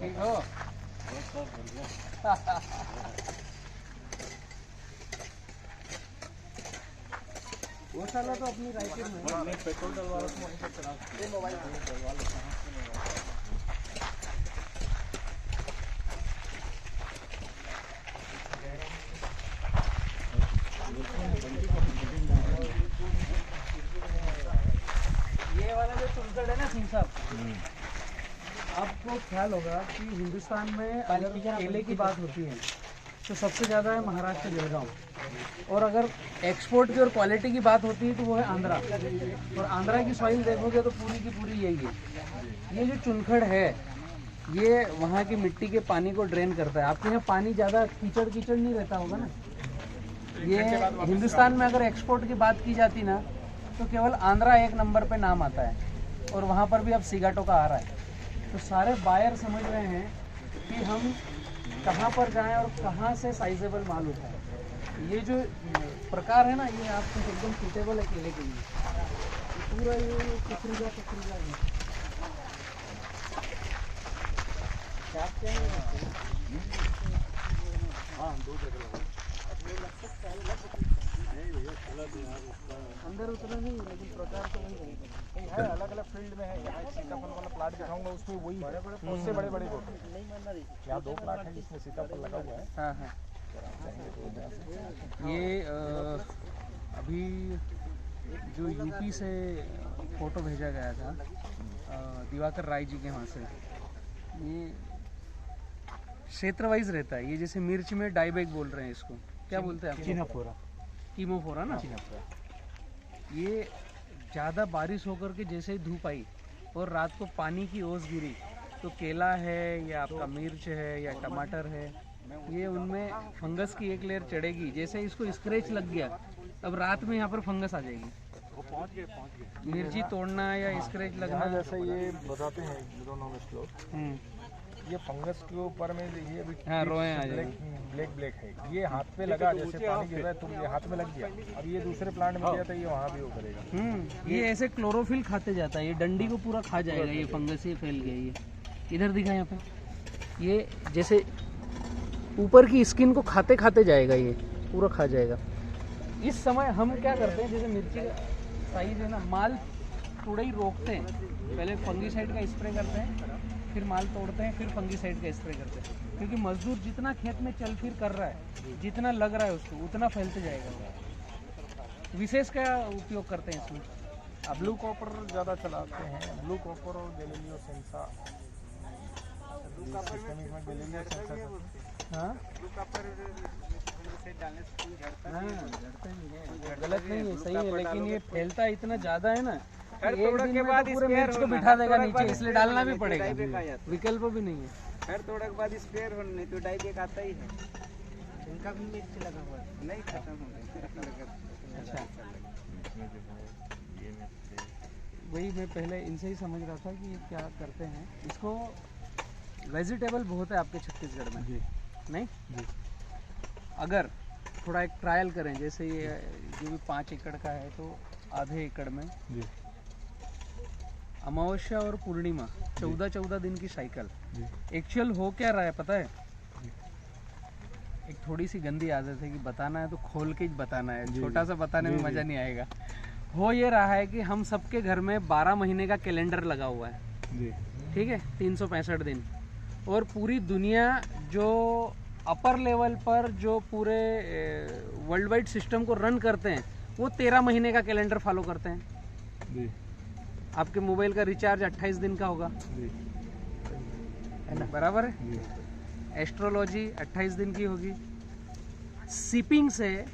ठीक हो? वो साला तो अपनी राइफल में पेट्रोल डलवा रहा था, वहीं पर चला ये मोबाइल डलवा लेता हूँ। ये वाला जो चुनखड़ है ना सिंह साहब, आपको ख्याल होगा कि हिंदुस्तान में अगर केले की बात होती है तो सबसे ज़्यादा है महाराष्ट्र जलगांव, और अगर एक्सपोर्ट की और क्वालिटी की बात होती है तो वो है आंध्रा। और आंध्रा की सॉइल देखोगे तो पूरी की पूरी यही है। ये जो चुनखड़ है ये वहाँ की मिट्टी के पानी को ड्रेन करता है। आपके यहाँ पानी ज़्यादा कीचड़ कीचड़ नहीं रहता होगा ना। ये हिंदुस्तान में अगर एक्सपोर्ट की बात की जाती ना तो केवल आंध्रा एक नंबर पे नाम आता है, और वहाँ पर भी अब सिगाटो का आ रहा है। तो सारे बायर समझ रहे हैं कि हम कहाँ पर जाएं और कहाँ से साइजेबल माल उठाएं। ये जो प्रकार है ना ये आपको एकदम सूटेबल है केले के लिए। पूरा ये पथरीला है। हाँ, 2 जगह अंदर उतना नहीं, लेकिन प्रचार तो वही है। अलग अलग फील्ड में है। यहाँ एक सीताफल वाला प्लाट दिखाऊंगा, उसमें वही बड़े बड़े उससे बड़े बड़े यहाँ 2 प्लाट है जिसमें सीताफल लगा हुआ है। हाँ हाँ। ये अभी जो यूपी से फोटो भेजा गया था दिवाकर राय जी के वहाँ से, ये क्षेत्र वाइज रहता है। ये जैसे मिर्च में डाईबैक बोल रहे हैं इसको, क्या बोलते हैं आप? कीमोफोरा। कीमोफोरा ना। ये ज़्यादा बारिश होकर के जैसे ही धूप आई और रात को पानी की ओस गिरी तो केला है या आपका मिर्च है या टमाटर है, ये उनमें फंगस की एक लेयर चढ़ेगी। जैसे इसको स्क्रैच लग गया अब रात में यहाँ पर फंगस आ जाएगी। वो पहुँच गए। मिर्ची तोड़ना या स्क्रैच लगना, जैसे ये बताते हैं ये फंगस के ऊपर में ये भी रोए आ जाएंगे। ब्लैक है। ये हाथ पे लगा, जैसे पानी गिर रहा है तो ये हाथ में लग गया। अब ये दूसरे प्लांट में गया तो ये वहाँ भी वो करेगा। ये ऐसे क्लोरोफिल खाते जाता है, ये डंडी को पूरा खा जाएगा। ये फंगस ही फैल गया। ये इधर दिखा यहाँ पे, ये जैसे ऊपर की स्किन को खाते खाते जाएगा, ये पूरा खा जाएगा। इस समय हम क्या करते हैं, जैसे मिर्ची का साइज है ना, माल थोड़ा ही रोकते हैं। पहले फंगीसाइड का स्प्रे करते हैं, फिर माल तोड़ते हैं, फिर फंगीसाइड का स्प्रे करते हैं। क्योंकि मजदूर जितना खेत में चल फिर कर रहा है, जितना लग रहा है उसको उतना फैलते जाएगा। विशेष क्या उपयोग करते हैं इसमें? ब्लू कॉपर ज़्यादा चलाते हैं। ब्लू कॉपर और गैलेलियो सेंसा। हाँ, गलत नहीं है, सही है, लेकिन ये फैलता इतना ज़्यादा है ना, एक दिन के बाद पूरे मिर्च को बिठा देगा नीचे, इसलिए डालना भी पड़ेगा। विकल्प भी नहीं है। फिर तोड़ने के बाद स्प्रेयर होने, नहीं तो डाईबैक आता ही है। इनका भी मिर्च लगा हुआ है, नहीं खत्म हो गया। अच्छा, वही मैं पहले इनसे ही समझ रहा था कि ये क्या करते हैं। इसको वेजिटेबल बहुत है आपके छत्तीसगढ़ में जी, नहीं जी। अगर थोड़ा एक ट्रायल करें, जैसे ये जो भी 5 एकड़ का है तो आधे एकड़ में जी, अमावस्या और पूर्णिमा 14-14 दिन की साइकिल। एक्चुअल हो क्या रहा है पता है? एक थोड़ी सी गंदी आदत है कि बताना है तो खोल के ही बताना है, छोटा सा बताने में मजा नहीं आएगा। हो ये रहा है कि हम सबके घर में 12 महीने का कैलेंडर लगा हुआ है, ठीक है, 365 दिन। और पूरी दुनिया जो अपर लेवल पर जो पूरे वर्ल्ड वाइड सिस्टम को रन करते हैं वो 13 महीने का कैलेंडर फॉलो करते हैं। आपके मोबाइल का रिचार्ज 28 दिन का होगा, है ना? बराबर है। एस्ट्रोलॉजी 28 दिन की होगी। शिपिंग से,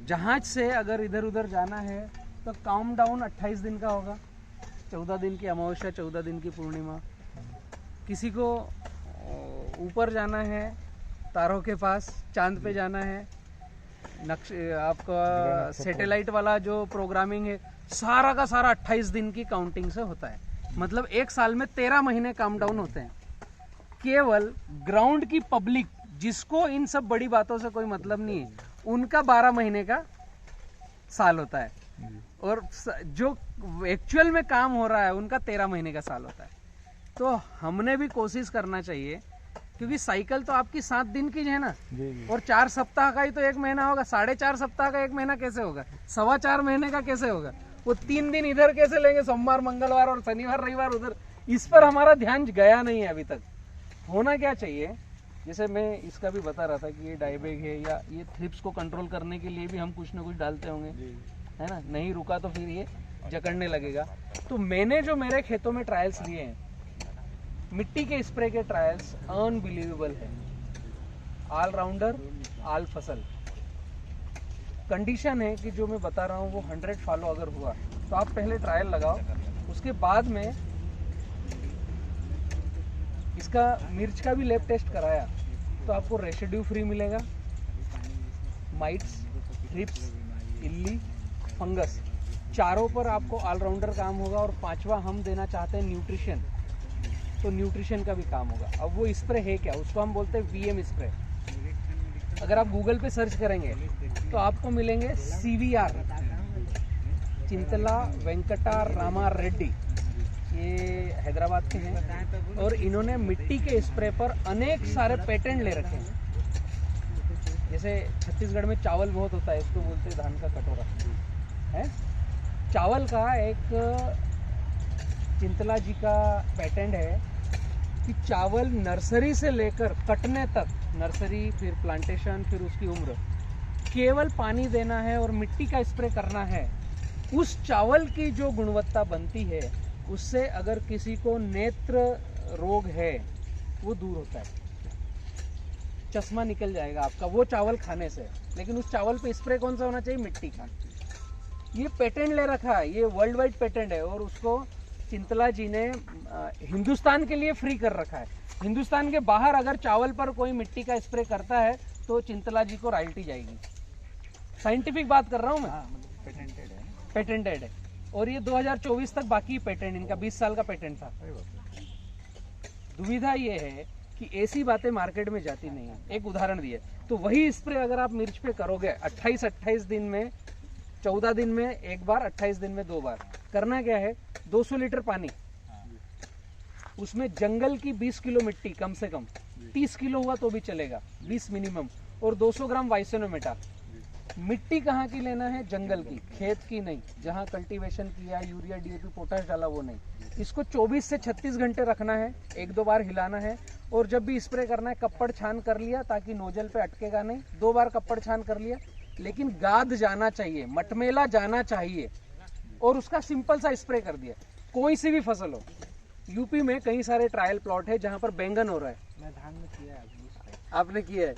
जहाज से अगर इधर उधर जाना है तो काउंट डाउन 28 दिन का होगा। 14 दिन की अमावस्या, 14 दिन की पूर्णिमा। किसी को ऊपर जाना है तारों के पास, चांद पे जाना है, आपका सैटेलाइट वाला जो प्रोग्रामिंग है सारा का सारा 28 दिन की काउंटिंग से होता है। मतलब एक साल में 13 महीने काउंट डाउन होते हैं। केवल ग्राउंड की पब्लिक, जिसको इन सब बड़ी बातों से कोई मतलब नहीं है, उनका 12 महीने का साल होता है, और जो एक्चुअल में काम हो रहा है उनका 13 महीने का साल होता है। तो हमने भी कोशिश करना चाहिए क्योंकि साइकिल तो आपकी 7 दिन की है ना, जी जी। और 4 सप्ताह का ही तो 1 महीना होगा, 4.5 सप्ताह का 1 महीना कैसे होगा, 4.25 महीने का कैसे होगा, वो 3 दिन इधर कैसे लेंगे, सोमवार मंगलवार और शनिवार रविवार उधर। इस पर हमारा ध्यान गया नहीं है अभी तक। होना क्या चाहिए, जैसे मैं इसका भी बता रहा था कि ये डायबैग है या ये थ्रिप्स को कंट्रोल करने के लिए भी हम कुछ ना कुछ डालते होंगे, है ना, नहीं रुका तो फिर ये जकड़ने लगेगा। तो मैंने जो मेरे खेतों में ट्रायल्स लिए हैं, मिट्टी के स्प्रे के ट्रायल्स अनबिलीवेबल है। ऑलराउंडर, ऑल फसल। कंडीशन है कि जो मैं बता रहा हूँ वो 100 फॉलो अगर हुआ तो आप पहले ट्रायल लगाओ, उसके बाद में इसका मिर्च का भी लैब टेस्ट कराया तो आपको रेसिड्यू फ्री मिलेगा। माइट्स, थ्रिप्स, इल्ली, फंगस, चारों पर आपको ऑलराउंडर काम होगा। और 5वां हम देना चाहते हैं न्यूट्रिशन, तो न्यूट्रिशन का भी काम होगा। अब वो स्प्रे है क्या, उसको हम बोलते हैं वीएम स्प्रे। अगर आप गूगल पे सर्च करेंगे तो आपको मिलेंगे CVR, चिंतला वेंकटा रामा रेड्डी, ये हैदराबाद के हैं और इन्होंने मिट्टी के स्प्रे पर अनेक सारे पेटेंट ले रखे हैं। जैसे छत्तीसगढ़ में चावल बहुत होता है, इसको बोलते हैं धान का कटोरा है। चावल का एक चिंतला जी का पेटेंट है कि चावल नर्सरी से लेकर कटने तक, नर्सरी फिर प्लांटेशन फिर उसकी उम्र, केवल पानी देना है और मिट्टी का स्प्रे करना है। उस चावल की जो गुणवत्ता बनती है उससे अगर किसी को नेत्र रोग है वो दूर होता है, चश्मा निकल जाएगा आपका वो चावल खाने से। लेकिन उस चावल पे स्प्रे कौन सा होना चाहिए, मिट्टी का। ये पेटेंट ले रखा है, ये वर्ल्ड वाइड पेटेंट है और उसको चिंतला जी ने हिंदुस्तान के लिए फ्री कर रखा है। हिंदुस्तान के बाहर अगर चावल पर कोई मिट्टी का स्प्रे करता है तो चिंतला जी को रॉयल्टी जाएगी। साइंटिफिक बात कर रहा हूँ मैं, पेटेंटेड है। और ये 2024 तक बाकी पेटेंट, इनका 20 साल का पेटेंट था। दुविधा ये है कि ऐसी बातें मार्केट में जाती नहीं है। एक उदाहरण दिए तो वही स्प्रे अगर आप मिर्च पे करोगे 28 दिन में, 14 दिन में एक बार, 28 दिन में 2 बार। करना क्या है, 200 लीटर पानी, उसमें जंगल की 20 किलो मिट्टी, कम से कम 30 किलो हुआ तो भी चलेगा, 20 मिनिमम, और 200 ग्राम वाइसोनोमेटा। मिट्टी कहाँ की लेना है, जंगल की, खेत की नहीं, जहाँ कल्टीवेशन किया, यूरिया डीएपी पोटाश डाला वो नहीं। इसको 24 से 36 घंटे रखना है, 1-2 बार हिलाना है। और जब भी स्प्रे करना है कप्पड़ छान कर लिया ताकि नोजल पे अटकेगा नहीं, 2 बार कप्पड़ छान कर लिया। लेकिन गाद जाना चाहिए, मटमेला जाना चाहिए, और उसका सिंपल सा स्प्रे कर दिया। कोई सी भी फसल हो, यूपी में कई सारे ट्रायल प्लॉट है जहाँ पर बैंगन हो रहा है। मैं धान में किया है, आपने किया है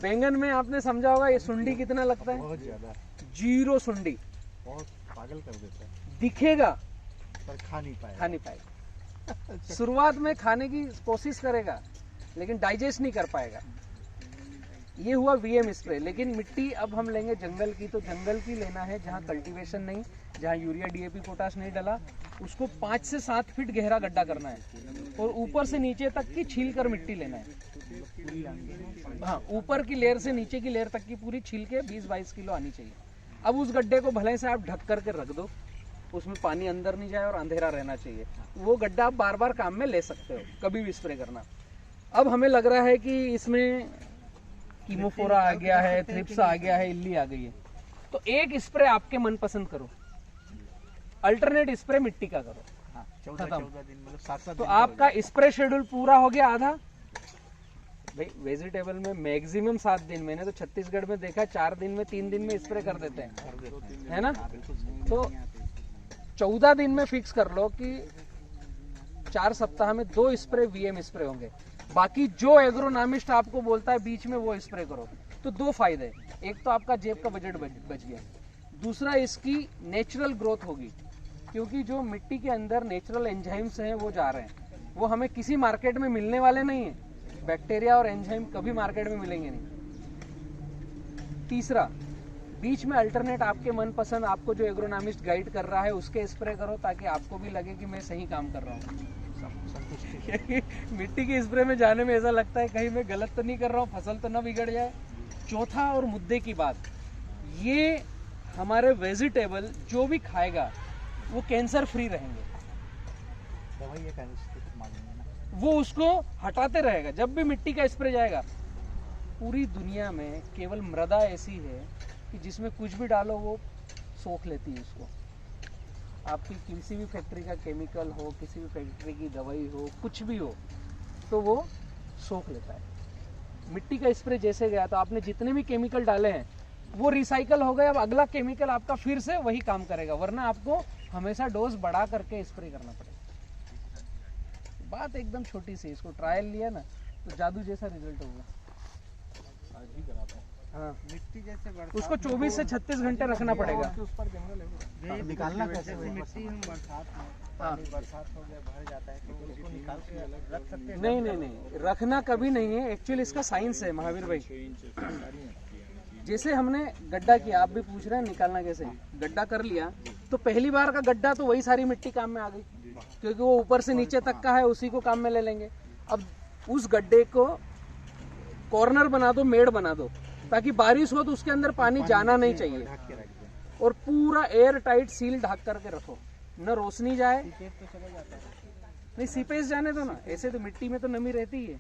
बैंगन में आपने समझा होगा ये सुंडी कितना लगता है, बहुत ज्यादा, 0 सुंडी, बहुत पागल कर देता है, दिखेगा पर खा नहीं पाएगा। शुरुआत में खाने की कोशिश करेगा लेकिन डाइजेस्ट नहीं कर पाएगा। ये हुआ वीएम स्प्रे। लेकिन मिट्टी अब हम लेंगे जंगल की, तो जंगल की लेना है जहाँ कल्टीवेशन नहीं, जहाँ यूरिया डीएपी पोटाश नहीं डला। उसको 5 से 7 फीट गहरा गड्ढा करना है और ऊपर से नीचे तक की छील कर मिट्टी लेना है। हाँ, ऊपर की लेयर से नीचे की लेयर तक की पूरी छील के 20-22 किलो आनी चाहिए। अब उस गड्ढे को भले से आप ढक करके रख दो, उसमें पानी अंदर नहीं जाए और अंधेरा रहना चाहिए। वो गड्ढा आप बार बार काम में ले सकते हो, कभी भी स्प्रे करना। अब हमें लग रहा है कि इसमें कीमोफोरा आ गया है, थ्रिप्स आ गया है, इल्ली आ गई है, तो एक स्प्रे आपके मन पसंद करो, अल्टरनेट स्प्रे मिट्टी का करो, 14 दिन, मतलब 7 तो आपका स्प्रे शेड्यूल पूरा हो गया आधा। भाई वेजिटेबल में मैक्सिमम 7 दिन, मैंने तो छत्तीसगढ़ में देखा 4 दिन में, 3 दिन में स्प्रे कर देते हैं, है ना। तो 14 दिन में फिक्स कर लो कि 4 सप्ताह में 2 स्प्रे वीएम स्प्रे होंगे। बाकी जो एग्रोनॉमिस्ट आपको बोलता है बीच में वो स्प्रे करो। तो 2 फायदे, एक तो आपका जेब का बजट बच गया, दूसरा इसकी नेचुरल ग्रोथ होगी, क्योंकि जो मिट्टी के अंदर नेचुरल एंजाइम्स हैं वो जा रहे हैं, वो हमें किसी मार्केट में मिलने वाले नहीं है। बैक्टीरिया और एंजाइम कभी मार्केट में मिलेंगे नहीं। तीसरा, बीच में अल्टरनेट आपके मनपसंद, आपको जो एग्रोनॉमिस्ट गाइड कर रहा है उसके स्प्रे करो, ताकि आपको भी लगे कि मैं सही काम कर रहा हूँ। मिट्टी के स्प्रे में जाने में ऐसा लगता है कहीं मैं गलत तो नहीं कर रहा हूँ, फसल तो ना बिगड़ जाए। चौथा और मुद्दे की बात, ये हमारे वेजिटेबल जो भी खाएगा वो कैंसर फ्री रहेंगे। वो उसको हटाते रहेगा। जब भी मिट्टी का स्प्रे जाएगा, पूरी दुनिया में केवल मृदा ऐसी है कि जिसमें कुछ भी डालो वो सोख लेती है उसको। आपकी किसी भी फैक्ट्री का केमिकल हो, किसी भी फैक्ट्री की दवाई हो, कुछ भी हो, तो वो सोख लेता है। मिट्टी का स्प्रे जैसे गया तो आपने जितने भी केमिकल डाले हैं वो रिसाइकल हो गए। अब अगला केमिकल आपका फिर से वही काम करेगा, वरना आपको हमेशा डोज बढ़ा करके स्प्रे करना पड़ेगा। बात एकदम छोटी सी, इसको ट्रायल लिया ना तो जादू जैसा रिजल्ट होगा। आज ही कराता हूँ। हाँ, मिट्टी जैसे बरसात उसको 24 से 36 घंटे रखना पड़ेगा। उस पर जंगल है वो। निकालना कैसे? जैसे मिट्टी हम बरसात में हाँ। बरसात हो गया भर जाता है, तो उसको निकाल के रख सकते हैं? नहीं नहीं नहीं, रखना कभी नहीं है। एक्चुअली इसका साइंस है महावीर भाई। जैसे हमने गड्ढा किया, आप भी पूछ रहे हैं निकालना कैसे, गड्ढा कर लिया तो पहली बार का गड्ढा तो वही सारी मिट्टी काम में आ गई, क्योंकि वो ऊपर से नीचे तक का है, उसी को काम में ले लेंगे। अब उस गड्ढे को कॉर्नर बना दो, मेड़ बना दो, ताकि बारिश हो तो उसके अंदर पानी जाना नहीं चाहिए, और पूरा एयर टाइट सील ढक करके रखो, न रोशनी जाए। तो चला जाता है। नहीं, सीपेज जाने दो ना, ऐसे तो मिट्टी में तो नमी रहती ही है,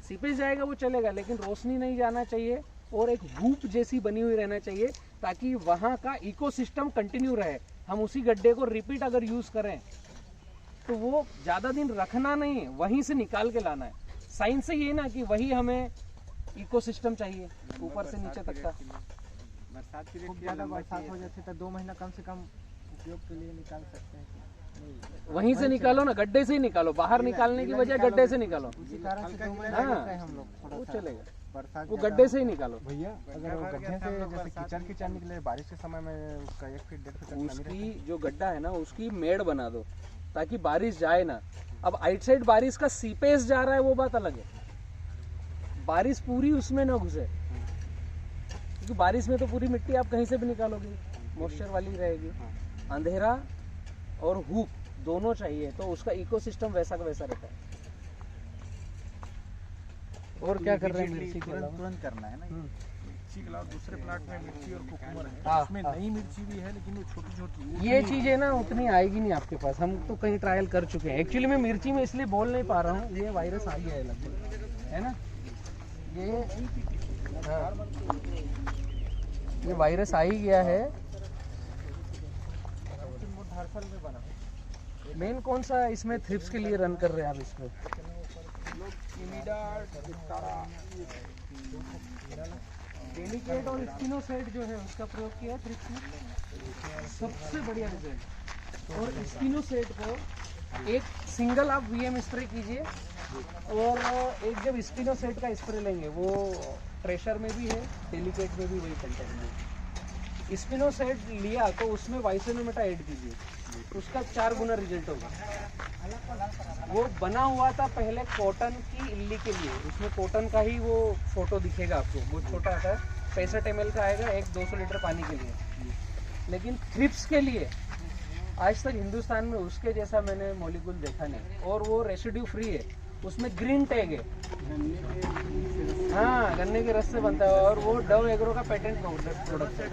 सीपेज जाएगा वो चलेगा, लेकिन रोशनी नहीं जाना चाहिए, और एक धूप जैसी बनी हुई रहना चाहिए, ताकि वहाँ का इकोसिस्टम कंटिन्यू रहे। हम उसी गड्ढे को रिपीट अगर यूज करें तो वो ज्यादा दिन रखना नहीं है, वहीं से निकाल के लाना है। साइंस से ये ना कि वही हमें इकोसिस्टम चाहिए ऊपर से नीचे तक का। बरसात की खूब ज़्यादा बरसात हो जाती है तो 2 महीना कम से कम उपयोग के लिए निकाल सकते हैं। वहीं से निकालो ना, गड्ढे से ही निकालो, बाहर निकालने की बजाय गड्ढे से निकालो। उसी कारण से 2 महीना हाँ, लगता है हम लोग थोड़ा वो सा। चलेगा, बरसात वो गड्ढे से ही निकालो। भैया अगर वो गड्ढे से जैसे कीचड़ कीचड़ निकले बारिश के समय में, उसका 1 फीट 1.5 फीट तक नमी रहती उसकी जो गड्ढा है ना, उसकी मेड़ बना दो ताकि बारिश जाए ना। अब आउटसाइड बारिश का सीपेज जा रहा है वो बात अलग है, बारिश पूरी उसमें ना घुसे, क्योंकि बारिश में तो पूरी मिट्टी आप कहीं से भी निकालोगे, मॉइस्चर वाली रहेगी। अंधेरा और धूप दोनों चाहिए, तो उसका इकोसिस्टम वैसा का वैसा रहता है। और क्या कर रहे हैं मिर्ची के अलावा? तुरंत करना है ना। मिर्ची के अलावा दूसरे प्लाट में मिर्ची और कुकुम्बर है, हाँ, उसमें नई मिर्ची भी है, लेकिन वो छोटी छोटी। ये चीजें ना उतनी आएगी नहीं आपके पास, हम तो कहीं ट्रायल कर चुके हैं। एक्चुअली मैं मिर्ची में इसलिए बोल नहीं पा रहा हूँ, ये वायरस आ गया है लगभग, है ना, ये वायरस आ ही गया है। मेन कौन सा इसमें थ्रिप्स के लिए रन कर रहे हैं आप इसमें? डेलिकेट और स्पिनोसाइड जो है उसका प्रयोग किया थ्रिप्स में, सबसे बढ़िया रिजल्ट। और स्पिनोसाइड को एक सिंगल आप वीएम स्प्रे कीजिए, और एक जब स्पिनोसाइड का स्प्रे लेंगे, वो ट्रेशर में भी है, डेलिकेट में भी वही कंटेंट है। स्पिनोसाइड लिया तो उसमें वाइसोनोमेटा ऐड कीजिए, उसका 4 गुना रिजल्ट होगा। वो बना हुआ था पहले कॉटन की इल्ली के लिए, उसमें कॉटन का ही वो फोटो दिखेगा आपको, वो छोटा आता है, 65 ml का आएगा, एक 200 लीटर पानी के लिए। लेकिन थ्रिप्स के लिए आज तक हिंदुस्तान में उसके जैसा मैंने मॉलिक्यूल देखा नहीं, और वो रेसिड्यू फ्री है, उसमें ग्रीन टैग है। हाँ, गन्ने के रस से बनता है, और वो डव एग्रो का पेटेंट प्रोडक्ट है।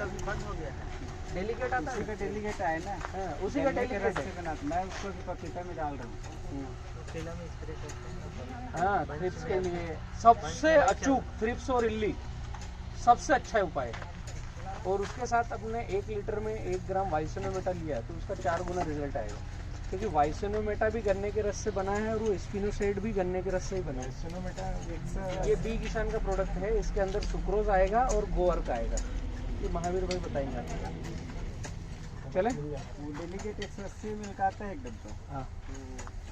डेलिकेट आता है, डेलीगेट आए ना, हाँ, उसी का डेलिकेट है। मैं उसको भी पपीता में डाल रहा हूँ। हाँ, थ्रिप्स के लिए सबसे अचूक थ्रिप्स और इल्ली सबसे अच्छा उपाय है। और उसके साथ अपने 1 लीटर में 1 ग्राम वाइसोनोमेटा लिया तो उसका 4 गुना रिजल्ट आएगा, क्योंकि वाइसोनोमेटा भी गन्ने के रस से बना है, और वो स्पिनोसाइड भी गन्ने के रस से ही बना है। ये बी किसान का प्रोडक्ट है, इसके अंदर सुक्रोज आएगा और गोअर्क आएगा, ये महावीर भाई बताएंगे आपको। चले, वो डेलीगेट 180 ml का आता है एक डब्बा। हाँ, तो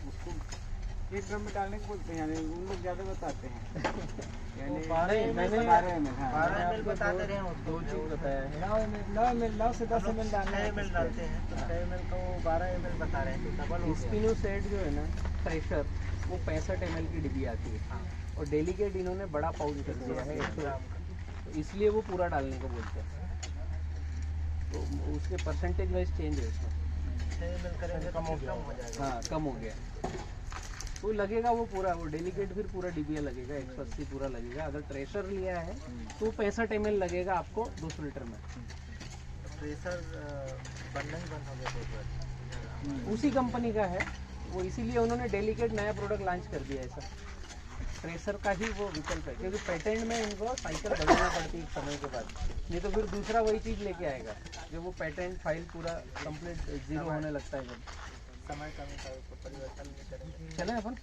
उसको 1 ड्रम में डालने को बोलते हैं, यानी उन लोग ज़्यादा बताते हैं। यानी 12 ml बताते रहे हैं, 2 चीज बताया है। 9 से 10 ml डालते हैं, तो 6 ml का वो 12 ml बता रहे हैं, तो डबल हो गया। स्पिनोसाइड जो है ना ट्रेशर, वो 65 ml की डिब्बी आती है, और डेलिकेट इन्होंने बड़ा पाउच कर दिया है, तो इसलिए वो पूरा डालने को बोलते हैं, तो उसके परसेंटेज वाइज चेंज है उसमें। 6 ml करेंगे कम हो जाएगा। हाँ, कम हो गया, वो लगेगा वो पूरा, वो डेलिकेट फिर पूरा डिबिया लगेगा, 180 पूरा लगेगा। अगर ट्रेशर लिया है तो 65 ml लगेगा आपको 200 लीटर में। प्रेशर बनना ही बंद हो गया, उसी कंपनी का है, वो इसीलिए उन्होंने डेलीकेट नया प्रोडक्ट लॉन्च कर दिया है सर, ट्रेसर का ही वो विकल्प है, क्योंकि पेटेंट में इनको साइकिल बदलना पड़ती है एक समय के बाद, नहीं तो फिर दूसरा वही चीज़ लेके आएगा जब वो पेटेंट फाइल पूरा कंप्लीट जीरो होने लगता है। जब समय कमी का परिवर्तन नहीं करेंगे। चले अपन